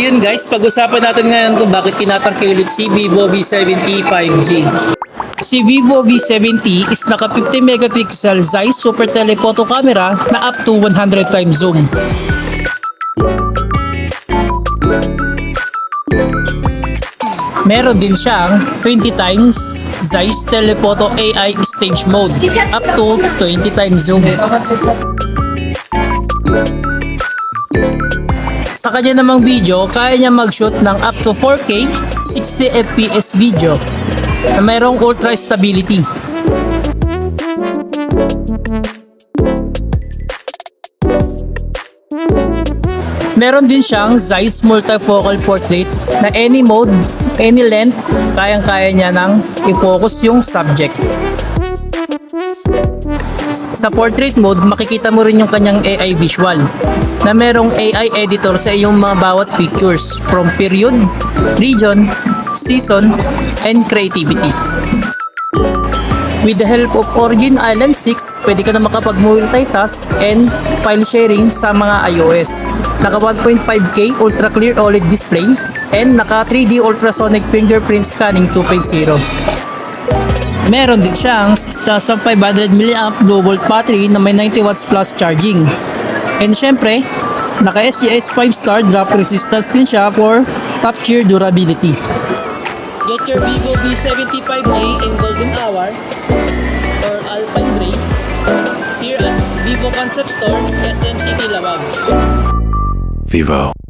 yun guys, pag-usapan natin ngayon kung bakit tinatangkilik si Vivo V70 5G. Si Vivo V70 is naka 50 megapixel Zeiss Super Telephoto camera na up to 100 times zoom. Meron din siyang 20 times Zeiss Telephoto AI Stage Mode up to 20 times zoom. Sa kanya namang video, kaya niya mag-shoot ng up to 4K 60 FPS video na mayroong ultra stability. Meron din siyang Zeiss multifocal portrait na any mode, any length, kayang-kaya niya nang i-focus yung subject. Sa portrait mode, makikita mo rin yung kanyang AI visual na merong AI editor sa iyong mga bawat pictures from period, region, season, and creativity. With the help of Origin Island 6, pwede ka na makapag-multitask and file sharing sa mga iOS. Naka 1.5K Ultra Clear OLED display and naka 3D ultrasonic fingerprint scanning 2.0. Meron din siyang 6,500 mAh low volt battery na may 90 watts plus charging. And syempre, naka SGS 5-star drop resistance din siya for top tier durability. Get your Vivo V70 5G in golden hour or alpine gray here at Vivo Concept Store, SM City, Labag. Vivo.